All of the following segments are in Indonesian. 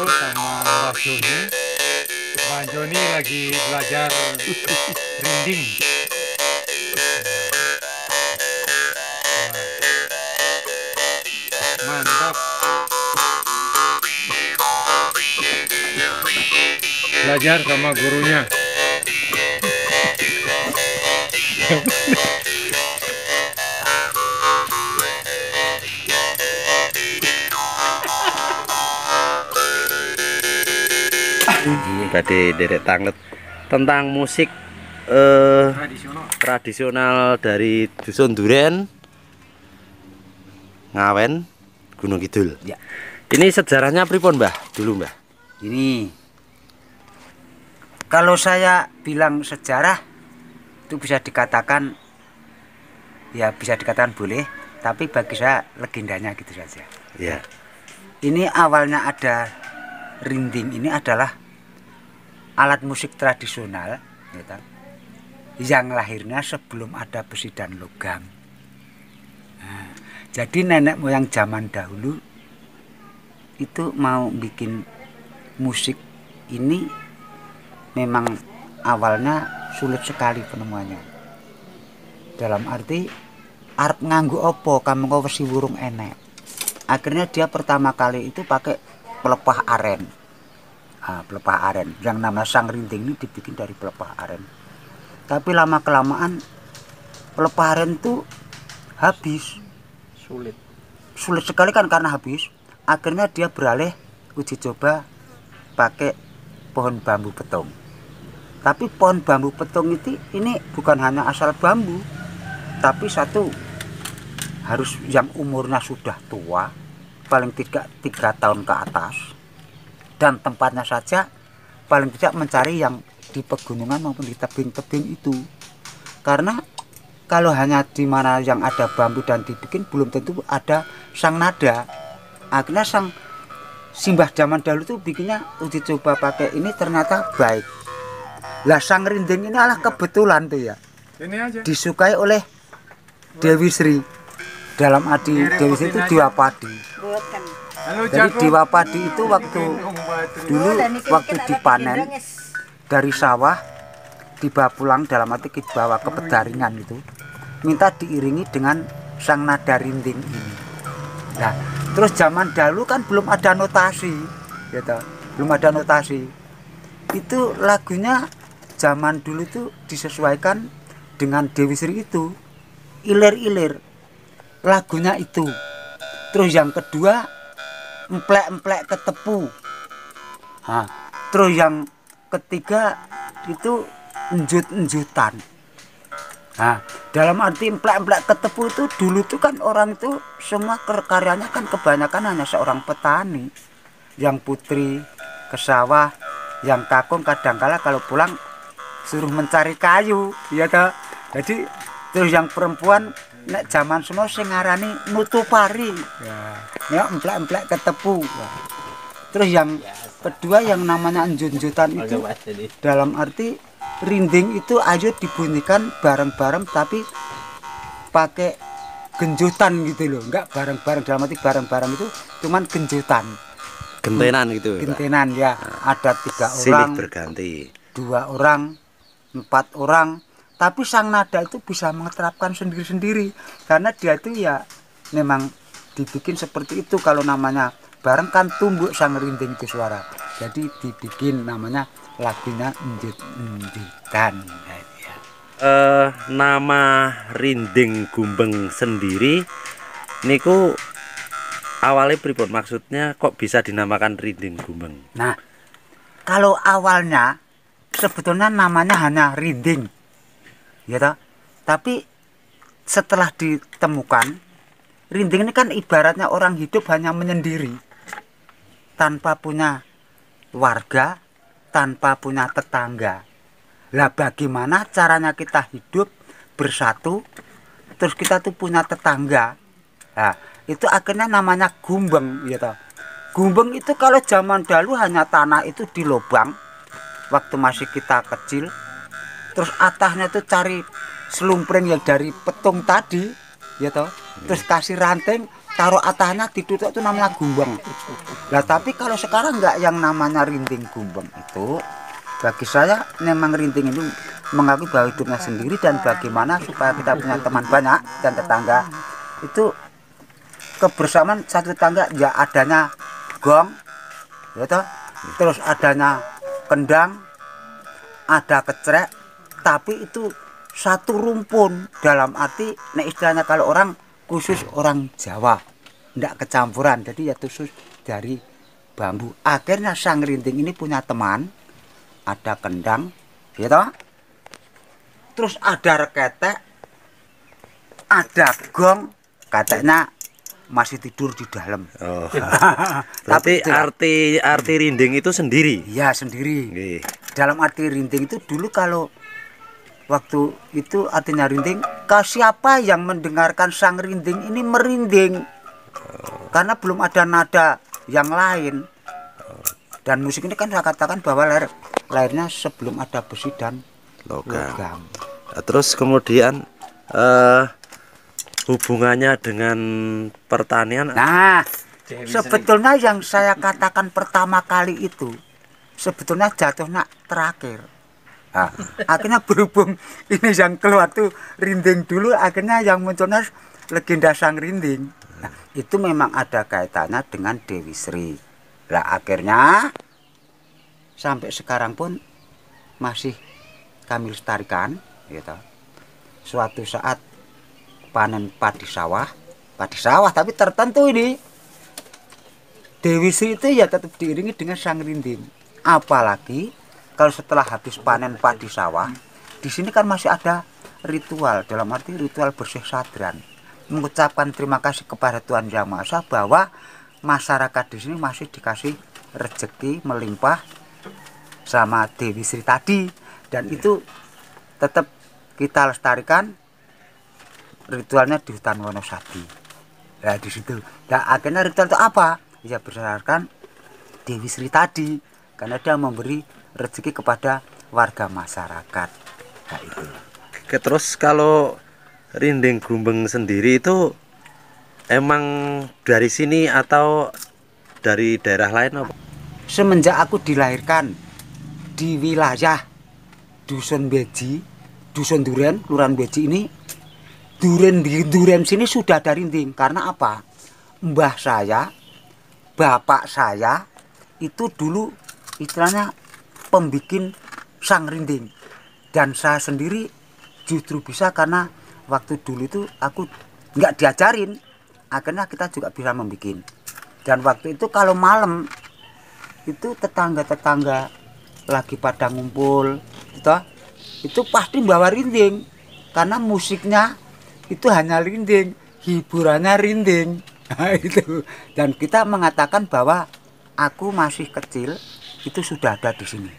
sama Mbak Joni. Mbak Joni lagi belajar rinding. Mantap. Belajar sama gurunya. Ini tadi derek tanglet tentang musik tradisional dari Dusun Duren, Ngawen, Gunung Kidul. Ya. Ini sejarahnya pripun, Mbah? Dulu, Mbah. Ini kalau saya bilang sejarah itu bisa dikatakan, ya bisa dikatakan boleh, tapi bagi saya legendanya gitu saja. Ya. Ini awalnya ada rinding, ini adalah alat musik tradisional gitu, yang lahirnya sebelum ada besi dan logam. Nah, jadi nenek moyang zaman dahulu itu mau bikin musik ini memang awalnya sulit sekali penemuannya. Dalam arti arep nganggo opo kamu kau wesi wurung enek. Akhirnya dia pertama kali itu pakai pelepah aren. Pelepah aren yang nama sang rinding ini dibikin dari pelepah aren. Tapi lama kelamaan pelepah aren itu habis. Sulit sekali kan karena habis. Akhirnya dia beralih uji coba pakai pohon bambu petung. Tapi pohon bambu petung itu ini bukan hanya asal bambu, tapi satu harus yang umurnya sudah tua, paling tidak 3 tahun ke atas, dan tempatnya saja paling tidak mencari yang di pegunungan maupun di tebing-tebing itu. Karena kalau hanya di mana yang ada bambu dan dibikin belum tentu ada sang nada. Akhirnya sang simbah zaman dahulu tuh bikinnya uji coba pakai ini, ternyata baik. Lah sang rinding ini adalah kebetulan tuh ya. Ini aja. Disukai oleh Dewi Sri. Dalam arti Dewi Sri itu Dewa Padi. Jadi Dewa Padi itu waktu dulu waktu dipanen dari sawah dibawa pulang, dalam arti dibawa ke pedaringan itu, minta diiringi dengan sang nada rinding ini. Nah, terus zaman dahulu kan belum ada notasi, gitu. Belum ada notasi. Itu lagunya zaman dulu itu disesuaikan dengan Dewi Sri itu, ilir-ilir lagunya itu. Terus yang kedua emplek-emplek ketepu. Terus yang ketiga itu enjut-enjutan. Dalam arti emplek-emplek ketepu itu dulu itu kan orang itu semua karyanya kan kebanyakan hanya seorang petani. Yang putri ke sawah, yang kakung kadangkala kalau pulang suruh mencari kayu, ya toh. Jadi terus yang perempuan nek zaman semua sing ngarani nutupari. Ya emplek-emplek ketepu. Terus yang kedua yang namanya enjut-enjutan itu dalam arti rinding itu ayo dibunyikan bareng-bareng tapi pakai genjutan gitu loh, enggak bareng-bareng, dalam arti bareng-bareng itu cuman genjutan, Gentenan gitu. gentenan ya. Ada 3 Silih orang, berganti. 2 orang, 4 orang, tapi sang nada itu bisa mengeterapkan sendiri-sendiri karena dia itu ya memang dibikin seperti itu. Kalau namanya bareng kan tumbuk sang rinding itu suara, jadi dibikin namanya lagunya enjut-enjutan. Nama rinding gumbeng sendiri niku awalnya pripun, maksudnya kok bisa dinamakan rinding gumbeng? Nah, kalau awalnya sebetulnya namanya hanya rinding, ya toh. Tapi setelah ditemukan rinding ini kan ibaratnya orang hidup hanya menyendiri, tanpa punya warga, tanpa punya tetangga. Lah bagaimana caranya kita hidup bersatu, terus kita tuh punya tetangga. Nah, itu akhirnya namanya gumbeng, gitu. Gumbeng itu kalau zaman dahulu hanya tanah itu di lubang waktu masih kita kecil. Terus atasnya itu cari selumpring yang dari petung tadi, gitu. Terus kasih ranting, taruh atahnya ditutup itu namanya gumbeng. Nah tapi kalau sekarang nggak, yang namanya rinting gumbeng itu bagi saya memang rinting itu mengakui bahwa hidupnya sendiri, dan bagaimana supaya kita punya teman banyak dan tetangga itu kebersamaan satu tetangga, ya adanya gong, ya toh? Terus adanya kendang, ada kecrek, tapi itu satu rumpun, dalam arti nah istilahnya kalau orang khusus orang Jawa ndak kecampuran, jadi ya khusus dari bambu. Akhirnya sang rinting ini punya teman, ada kendang, ya toh? Terus ada reketek, ada gong, katanya masih tidur di dalam. Oh. Berarti arti rinding itu sendiri. Iya sendiri. Nggih. Dalam arti rinting itu dulu kalau waktu itu artinya rinting, siapa yang mendengarkan sang rinting ini merinding, karena belum ada nada yang lain. Dan musik ini kan saya katakan bahwa lahirnya sebelum ada besi dan logam. Terus kemudian hubungannya dengan pertanian. Nah, sebetulnya yang saya katakan pertama kali itu sebetulnya jatuhnya terakhir. Nah, akhirnya berhubung ini yang keluar tuh rinding dulu, akhirnya yang munculnya legenda sang rinding. Nah, itu memang ada kaitannya dengan Dewi Sri. Lah akhirnya sampai sekarang pun masih kami lestarikan, gitu. Suatu saat panen padi sawah tapi tertentu ini Dewi Sri itu ya tetap diiringi dengan sang rinding. Apalagi kalau setelah habis panen padi sawah, di sini kan masih ada ritual, dalam arti ritual bersih sadran, mengucapkan terima kasih kepada Tuhan Yang Maha Esa bahwa masyarakat di sini masih dikasih rezeki melimpah sama Dewi Sri tadi, dan itu tetap kita lestarikan ritualnya di hutan Wonosadi. Nah di situ, nah akhirnya ritual itu apa? Ya berdasarkan Dewi Sri tadi, karena dia memberi rezeki kepada warga masyarakat. Nah itu. Terus kalau rinding gumbeng sendiri itu emang dari sini atau dari daerah lain apa? Semenjak aku dilahirkan di wilayah Dusun Beji, Dusun Duren, Kelurahan Beji ini, Duren sini sudah ada rinding. Karena apa? Mbah saya, bapak saya itu dulu istilahnya pembikin sang rinding, dan saya sendiri justru bisa karena waktu dulu itu aku nggak diajarin, akhirnya kita juga bisa membikin. Dan waktu itu kalau malam itu tetangga-tetangga lagi pada ngumpul gitu, itu pasti bawa rinding, karena musiknya itu hanya rinding, hiburannya rinding. Nah, itu. Dan kita mengatakan bahwa aku masih kecil itu sudah ada di sini.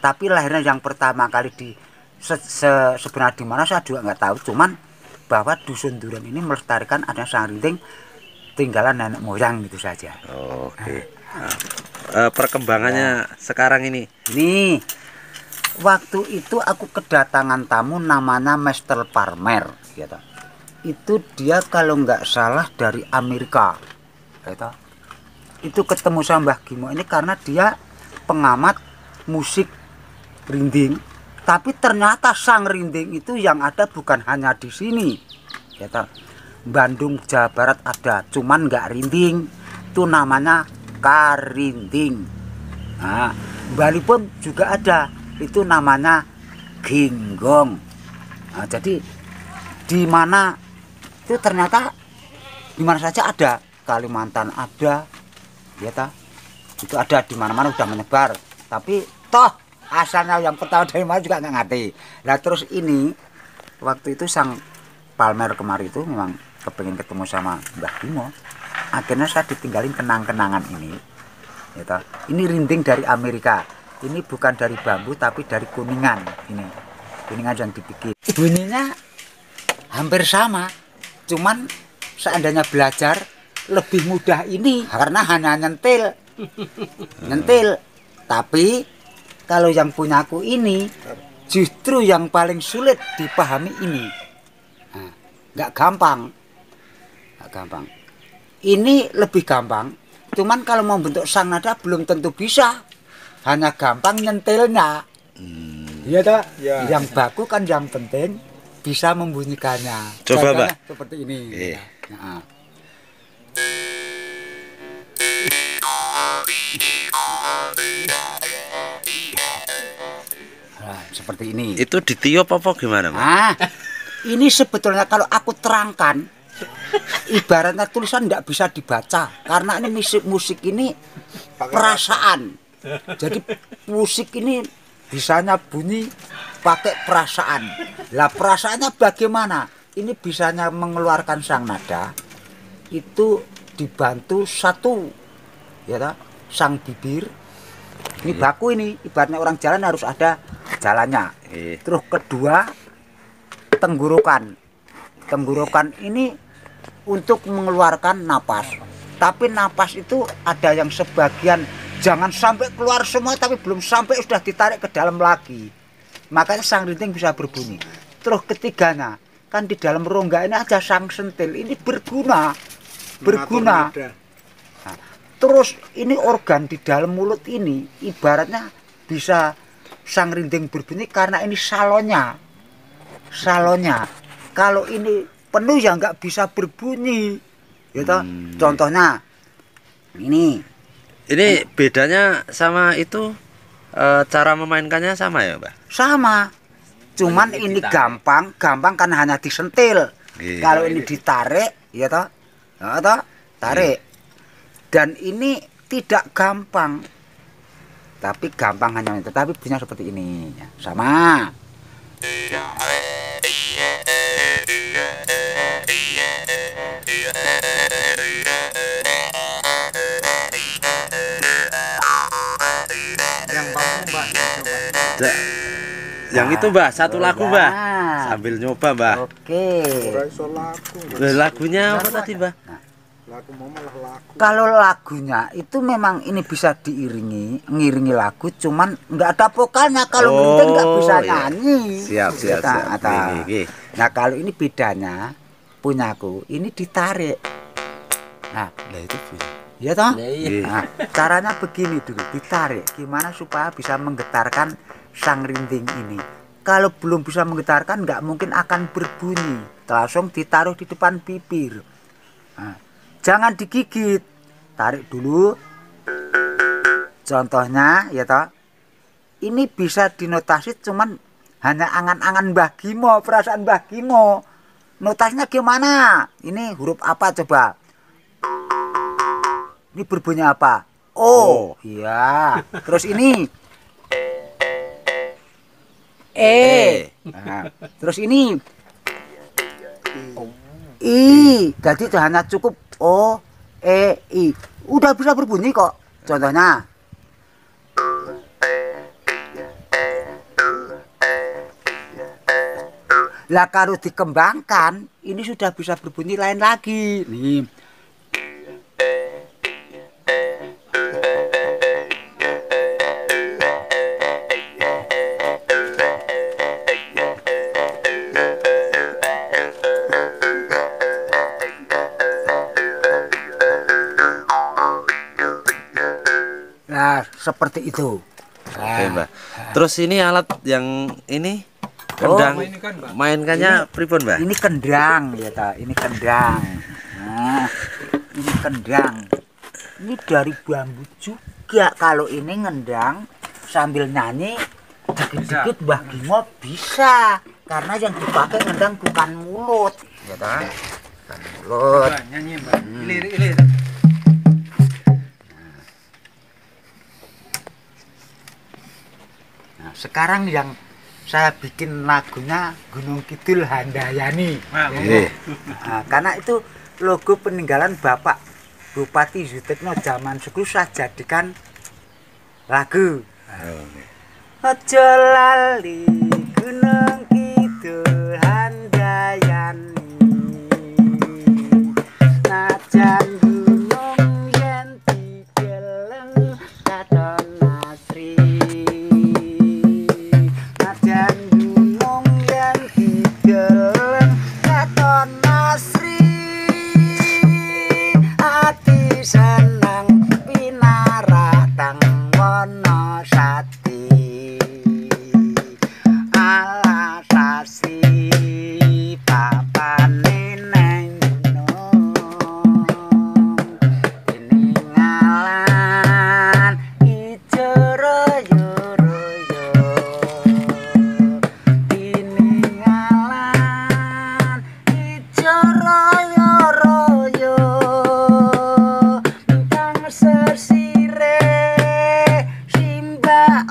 Tapi lahirnya yang pertama kali di sebenarnya di mana saya juga nggak tahu, cuman bahwa Dusun Duren ini melestarikan ada sang rinding tinggalan nenek moyang gitu saja. Oke. Nah, perkembangannya sekarang ini. Ini waktu itu aku kedatangan tamu namanya Mr. Parmer, gitu. Itu dia kalau nggak salah dari Amerika, gitu. Itu ketemu sama Mbah Gimo ini karena dia pengamat musik rinding, tapi ternyata sang rinding itu yang ada bukan hanya di sini, gitu. Bandung, Jawa Barat ada, cuman nggak rinding, itu namanya karinding. Nah, Bali pun juga ada, itu namanya ginggong. Nah, jadi di mana itu ternyata di mana saja ada, Kalimantan ada, ya ta? Itu ada di mana-mana udah menyebar. Tapi toh asalnya yang pertama dari mana juga nggak ngerti. Nah terus ini waktu itu sang Palmer kemarin itu memang kepengen ketemu sama Mbah Gimo. Akhirnya saya ditinggalin kenang-kenangan ini. Ya ta? Ini rinding dari Amerika. Ini bukan dari bambu tapi dari kuningan ini. Kuningan yang dibikin. Bunyinya hampir sama. Cuman seandainya belajar lebih mudah ini karena hanya nyentil. Nyentil. Tapi kalau yang punya aku ini justru yang paling sulit dipahami ini. Nah, nggak gampang. Nggak gampang. ini lebih gampang. Cuman kalau mau bentuk sang nada belum tentu bisa. Hanya gampang nyentilnya. Iya toh? Ya. Yang baku kan yang penting bisa membunyikannya. Coba, Contohnya Mbak. seperti ini. Iya. Nah. Nah, seperti ini. Itu ditiup apa gimana, Mbak? Nah, ini sebetulnya kalau aku terangkan, ibaratnya tulisan tidak bisa dibaca karena ini musik ini perasaan. Jadi musik ini bisanya bunyi pakai perasaan. Lah perasaannya bagaimana? Ini bisanya mengeluarkan sang nada itu dibantu satu, ya toh, sang bibir. Ini baku ini, ibaratnya orang jalan harus ada jalannya. Terus kedua tenggorokan. Tenggorokan ini untuk mengeluarkan napas. Tapi napas itu ada yang sebagian jangan sampai keluar semua tapi belum sampai sudah ditarik ke dalam lagi. Makanya sang rinting bisa berbunyi. Terus ketiganya kan di dalam rongga ini ada sang sentil. Ini berguna. Berguna. Nah, terus ini organ di dalam mulut ini ibaratnya bisa sang rinding berbunyi karena ini salonnya. Salonnya. Kalau ini penuh ya nggak bisa berbunyi. Gitu. Contohnya ini. Ini bedanya sama itu cara memainkannya sama ya, Mbak? Sama. Cuman ini gampang kan hanya disentil. Kalau ini ditarik, ya toh? Ya toh? Tarik. Dan ini tidak gampang. Tapi gampang hanya itu, tapi bunyinya seperti ini. Sama. Yang itu, Mbak, satu lagu, Mbak. Nah. Sambil nyoba, Mbak. Oke. Lagunya apa tadi, Mbak? Kalau lagunya itu memang ini bisa ngiringi lagu, cuman nggak ada vokalnya. Kalau ngerinding nggak bisa iya. nyanyi. Siap. Nah kalau ini bedanya punyaku, ini ditarik. Nah, itu bunyi. ya toh? Iya. Nah, caranya begini dulu, ditarik. Gimana supaya bisa menggetarkan sang rinding ini? Kalau belum bisa menggetarkan, nggak mungkin akan berbunyi. Langsung ditaruh di depan bibir. Nah, jangan digigit, tarik dulu. Contohnya, ya toh, ini bisa dinotasi, cuman hanya angan-angan Mbah Gimo, perasaan Mbah Gimo. Notasinya gimana? Ini huruf apa coba? Ini berbunyi apa? O. Iya. Terus ini E. Nah, terus ini I. Jadi itu hanya cukup O, E, I. Udah bisa berbunyi kok. Contohnya. Lah kalau dikembangkan, ini sudah bisa berbunyi lain lagi. Nih. Nah, seperti itu. Oke, Mbak. Terus ini alat yang ini kendang mainkannya pripun, Mbak? Ini kendang ya ta, ini kendang. Nah, ini kendang. Ini dari bambu juga. Kalau ini ngendang sambil nyanyi dikit-dikit Mbah Gimo bisa. Karena yang dipakai ngendang bukan mulut, ya ta. Bukan mulut. Nyanyi, Mbak. Ilir. Nah, sekarang yang saya bikin lagunya Gunung Kidul Handayani. Nah, karena itu logo peninggalan Bapak Bupati Sutikno zaman dulu saya jadikan lagu. Ojo lali Gunung Kidul Handayani, najan gunung yen dijeleng katon asri. Najan gunung yen dijeleng katon asri.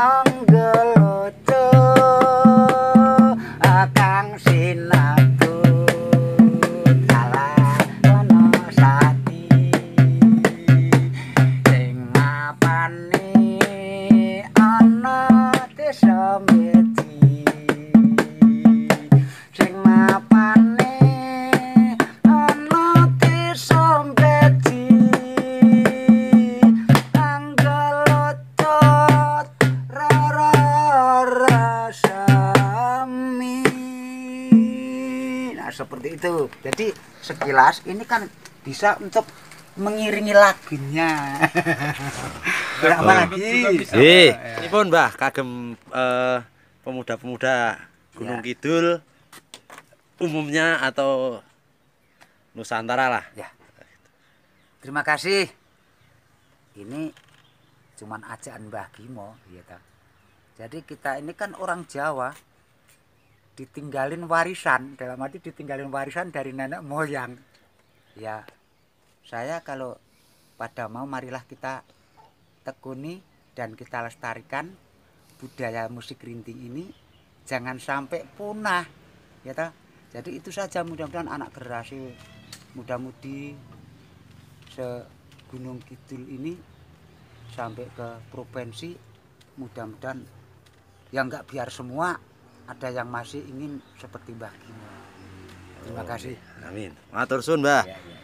anggeloco kang sinatut kalah ana sati sing mapane ana desa meci sing mapane ana desa meci anggelocot rarasami. Nah seperti itu. Jadi sekilas ini kan bisa untuk mengiringi lagunya. Berapa lagi? Ini pun Mbah kagem pemuda-pemuda Gunung Ya. Kidul umumnya atau Nusantara lah. Ya. Terima kasih. Ini cuman ajaan Mbah Gimo, ya ta. Jadi kita ini kan orang Jawa, ditinggalin warisan, dalam arti ditinggalin warisan dari nenek moyang. Ya, saya kalau pada mau marilah kita tekuni dan kita lestarikan budaya musik rinting ini, jangan sampai punah, ya ta. Jadi itu saja, mudah-mudahan anak generasi muda-mudi se-Gunung Kidul ini sampai ke provinsi, mudah-mudahan yang enggak biar semua, ada yang masih ingin seperti Mbah Gimo. Terima kasih. Amin. Matur suwun Mbah. Ya, ya.